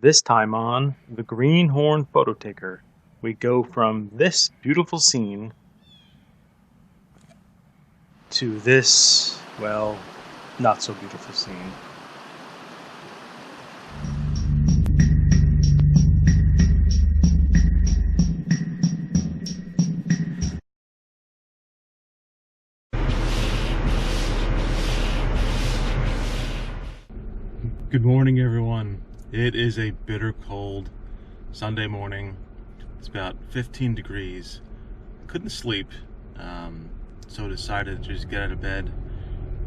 This time on the Greenhorn Photo Taker, we go from this beautiful scene to this, well, not so beautiful scene. Good morning, everyone. It is a bitter cold Sunday morning. It's about 15 degrees. Couldn't sleep, so decided to just get out of bed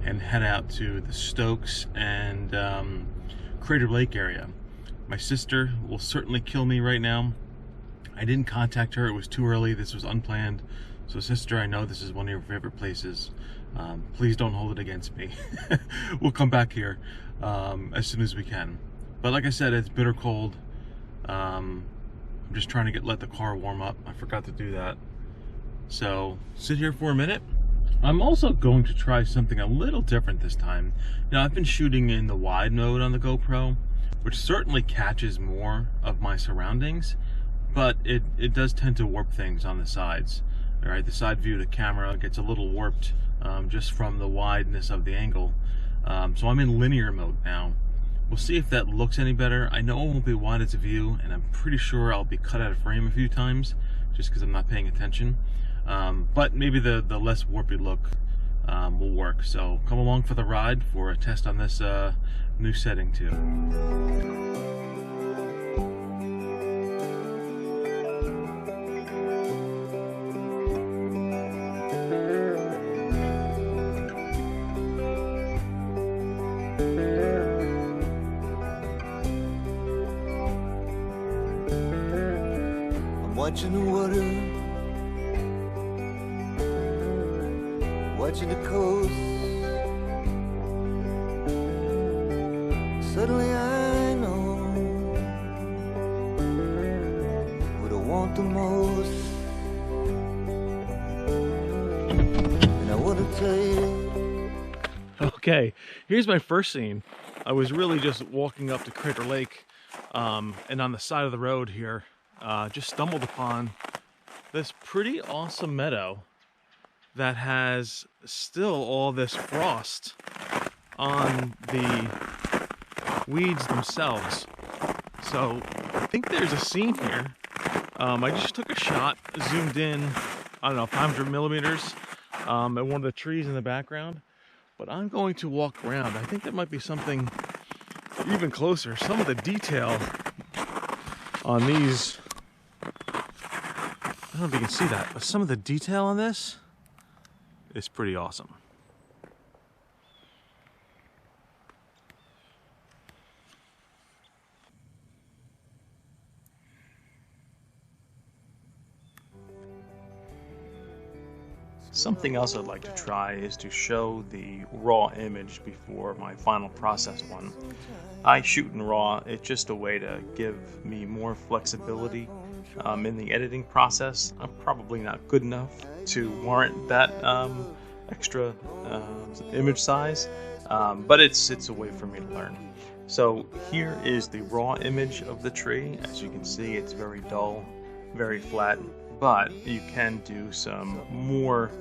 and head out to the Stokes and Crater Lake area. My sister will certainly kill me right now. I didn't contact her. It was too early. This was unplanned. So, sister, I know this is one of your favorite places. Please don't hold it against me. We'll come back here as soon as we can. But like I said, it's bitter cold. I'm just trying to let the car warm up. I forgot to do that. So sit here for a minute. I'm also going to try something a little different this time. Now, I've been shooting in the wide mode on the GoPro, which certainly catches more of my surroundings, but it does tend to warp things on the sides. All right, the side view of the camera gets a little warped just from the wideness of the angle. So I'm in linear mode now. We'll see if that looks any better. I know it won't be wide as a view, and I'm pretty sure I'll be cut out of frame a few times just because I'm not paying attention. But maybe the less warpy look will work. So come along for the ride for a test on this new setting too. Watching the water, watching the coast. Suddenly I know what I want the most, and I want to tell you. Okay, here's my first scene. I was really just walking up to Crater Lake, and on the side of the road here, just stumbled upon this pretty awesome meadow that has still all this frost on the weeds themselves. So I think there's a scene here. I just took a shot, zoomed in, I don't know, 500 millimeters at one of the trees in the background. But I'm going to walk around. I think there might be something even closer. Some of the detail on these, I don't know if you can see that, but some of the detail on this is pretty awesome. Something else I'd like to try is to show the raw image before my final processed one. I shoot in RAW. It's just a way to give me more flexibility in the editing process. I'm probably not good enough to warrant that extra image size, but it's a way for me to learn. So here is the raw image of the tree. As you can see, it's very dull, very flat, but you can do some more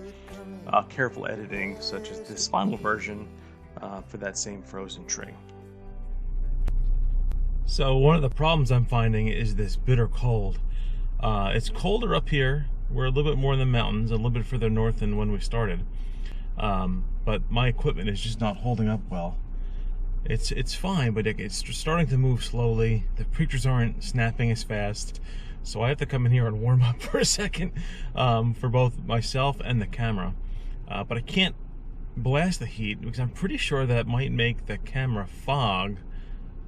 careful editing, such as this final version for that same frozen tree. So one of the problems I'm finding is this bitter cold. It's colder up here. We're a little bit more in the mountains, a little bit further north than when we started. But my equipment is just not holding up well. It's fine, but it's starting to move slowly. The pictures aren't snapping as fast. So I have to come in here and warm up for a second for both myself and the camera. But I can't blast the heat because I'm pretty sure that might make the camera fog.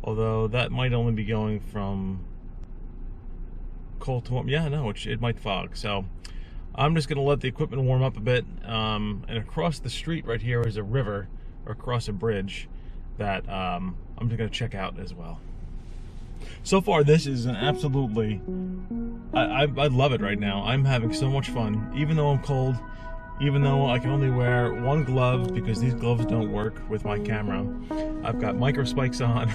Although that might only be going from cold to warm. Yeah, no, it might fog. So I'm just going to let the equipment warm up a bit. And across the street right here is a river, or across a bridge, that I'm just going to check out as well. So far, this is an absolutely, I love it right now. I'm having so much fun, even though I'm cold, even though I can only wear one glove because these gloves don't work with my camera. I've got micro spikes on.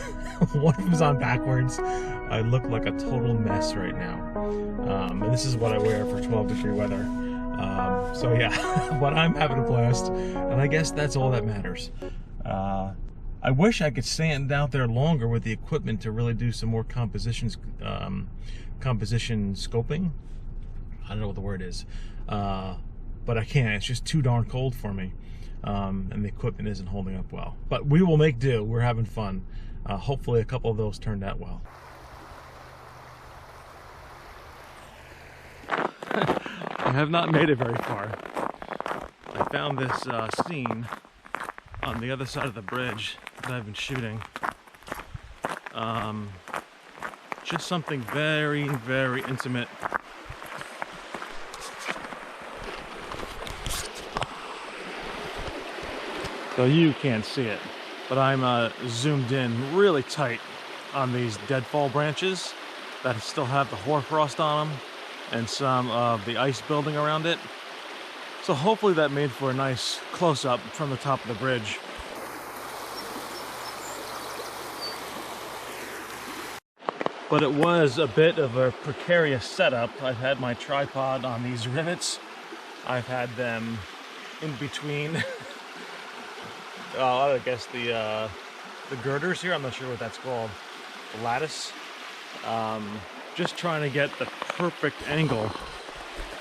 One of them's on backwards. I look like a total mess right now. And this is what I wear for 12-degree weather. So yeah, but I'm having a blast, and I guess that's all that matters. I wish I could stand out there longer with the equipment to really do some more composition scoping. I don't know what the word is, but I can't. It's just too darn cold for me, and the equipment isn't holding up well. But we will make do. We're having fun. Hopefully a couple of those turned out well. I have not made it very far. I found this scene on the other side of the bridge that I've been shooting. Just something very, very intimate. So you can't see it, but I'm zoomed in really tight on these deadfall branches that still have the hoarfrost on them and some of the ice building around it. So hopefully that made for a nice close-up from the top of the bridge. But it was a bit of a precarious setup. I've had my tripod on these rivets. I've had them in between I guess the girders here. I'm not sure what that's called. The lattice. Just trying to get the perfect angle,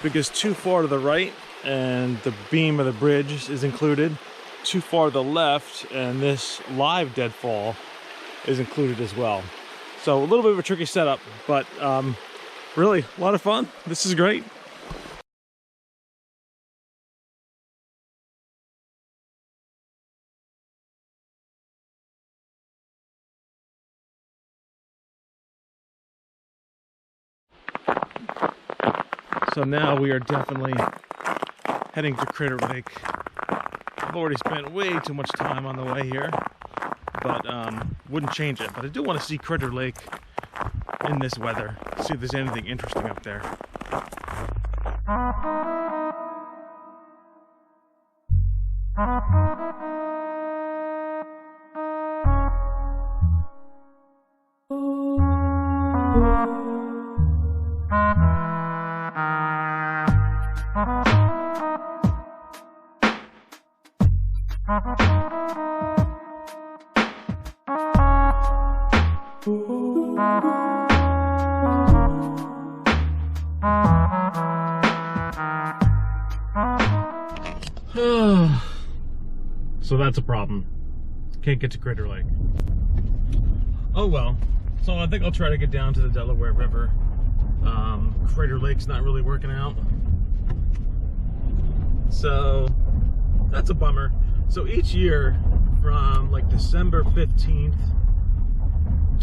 because too far to the right and the beam of the bridge is included, too far to the left and this live deadfall is included as well. So a little bit of a tricky setup, but really a lot of fun. This is great. So now we are definitely heading to Crater Lake. I've already spent way too much time on the way here, but wouldn't change it. But I do want to see Crater Lake in this weather, see if there's anything interesting up there. So that's a problem. Can't get to Crater Lake. Oh well. So I think I'll try to get down to the Delaware River. Crater Lake's not really working out. So that's a bummer. So each year from like December 15th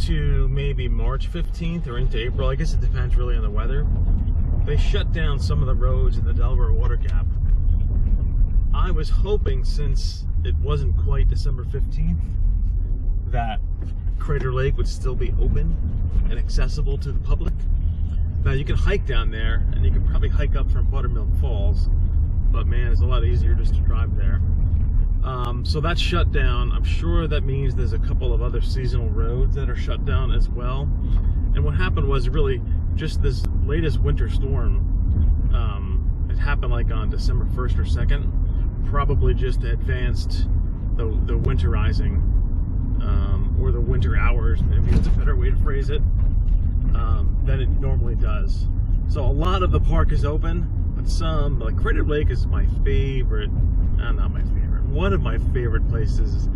to maybe March 15th or into April, I guess it depends really on the weather, they shut down some of the roads in the Delaware Water Gap. I was hoping, since it wasn't quite December 15th, that Crater Lake would still be open and accessible to the public. Now you can hike down there, and you can probably hike up from Buttermilk Falls, but man, it's a lot easier just to drive there. So that's shut down. I'm sure that means there's a couple of other seasonal roads that are shut down as well. And what happened was really just this latest winter storm. It happened like on December 1st or 2nd. Probably just advanced the winterizing, or the winter hours, maybe it's a better way to phrase it, than it normally does. So a lot of the park is open, but some, like Crater Lake is my favorite, not my favorite, one of my favorite places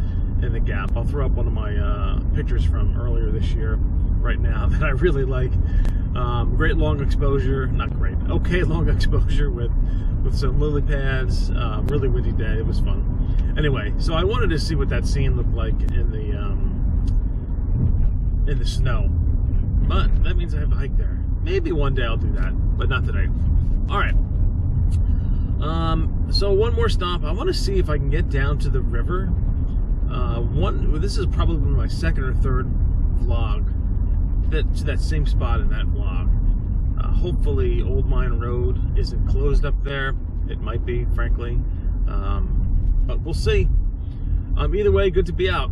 in the Gap. I'll throw up one of my pictures from earlier this year right now that I really like. Great long exposure, not great, okay long exposure with some lily pads, really windy day, it was fun. Anyway, so I wanted to see what that scene looked like in the snow, but that means I have to hike there. Maybe one day I'll do that, but not today. All right. So one more stop. I want to see if I can get down to the river. This is probably my second or third vlog to that same spot in that vlog. Hopefully Old Mine Road isn't closed up there. It might be, frankly, but we'll see. Either way, good to be out.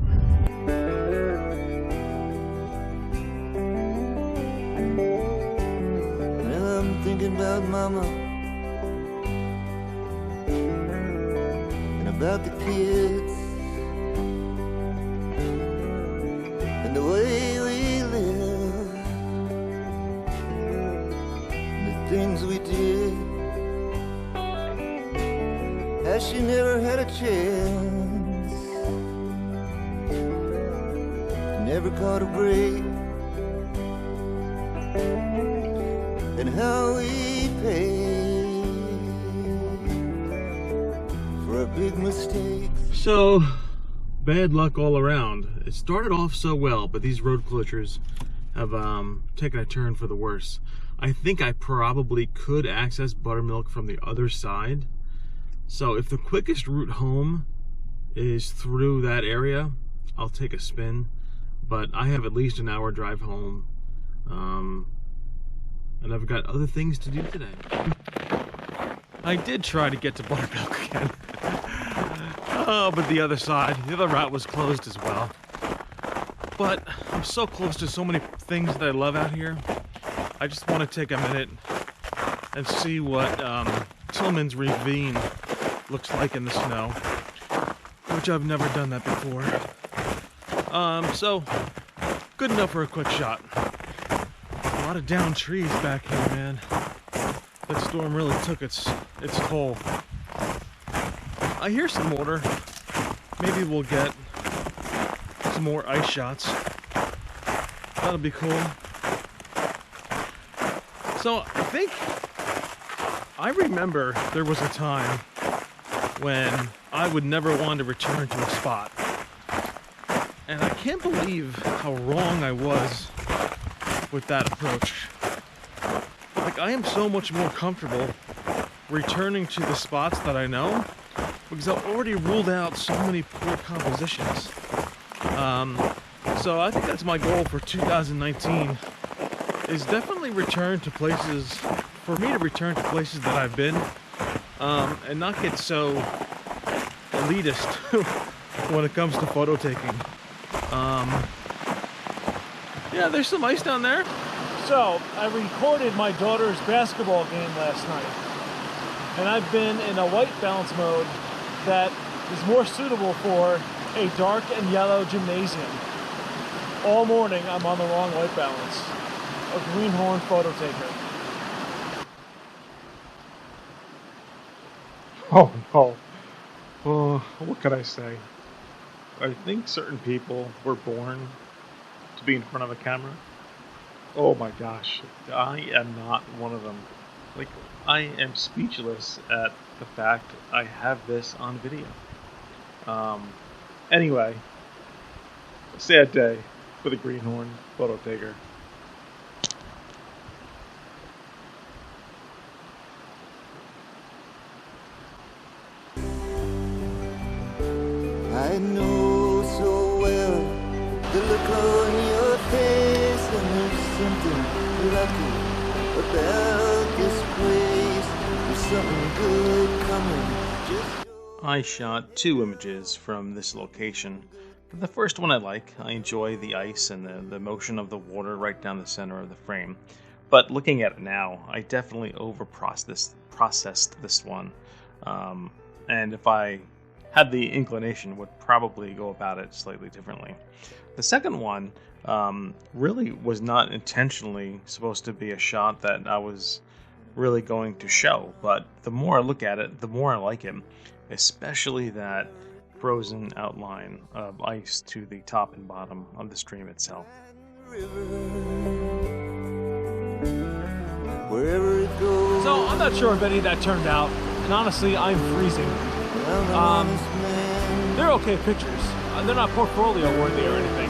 Well, I'm thinking about Mama and about the kids and the way we live and the things we did. As she never had a chance, never caught a break, and how we paid for our big mistakes. So, bad luck all around. It started off so well, but these road closures have taken a turn for the worse. I think I probably could access buttermilk from the other side. So if the quickest route home is through that area, I'll take a spin. But I have at least an hour drive home. And I've got other things to do today. I did try to get to buttermilk again. Oh, but the other route was closed as well. But I'm so close to so many things that I love out here. I just want to take a minute and see what Tillman's Ravine looks like in the snow, which I've never done that before. So good enough for a quick shot. A lot of downed trees back here, man. That storm really took its toll. I hear some water. Maybe we'll get some more ice shots. That'll be cool. So I remember there was a time when I would never want to return to a spot. And I can't believe how wrong I was with that approach. Like, I am so much more comfortable returning to the spots that I know because I've already ruled out so many poor compositions. So I think that's my goal for 2019, is definitely return to places, for me to return to places that I've been, and not get so elitist when it comes to photo taking. Yeah, there's some ice down there. So, I recorded my daughter's basketball game last night, and I've been in a white balance mode that is more suitable for a dark and yellow gymnasium. All morning, I'm on the wrong white balance. A greenhorn photo taker. Oh no. Oh, what can I say? I think certain people were born to be in front of a camera. Oh my gosh, I am not one of them. Like, I am speechless at the fact I have this on video. Anyway, a sad day for the greenhorn photo taker. I know so well the look on your face, and there's something lucky about this place. There's something good coming. I shot 2 images from this location. The first one I like. I enjoy the ice and the motion of the water right down the center of the frame. But looking at it now, I definitely processed this one. And if I had the inclination, would probably go about it slightly differently. The second one really was not intentionally supposed to be a shot that I was really going to show, but the more I look at it, the more I like him, especially that frozen outline of ice to the top and bottom of the stream itself. So, I'm not sure if any of that turned out, and honestly, I'm freezing. They're okay pictures. They're not portfolio worthy or anything.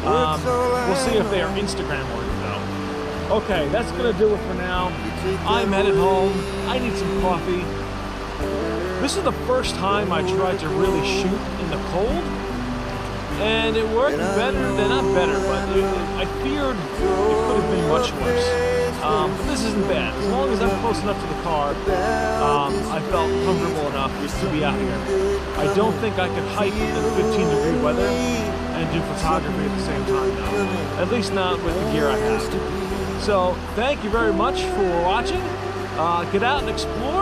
We'll see if they are Instagram worthy though. Okay, that's gonna do it for now. I'm headed home. I need some coffee. This is the first time I tried to really shoot in the cold, and it worked better than not better, but I feared it could have been much worse. But this isn't bad. As long as I'm close enough to the car, I felt comfortable enough to be out here. I don't think I could hike in 15-degree weather and do photography at the same time now. At least not with the gear I have. So, thank you very much for watching. Get out and explore.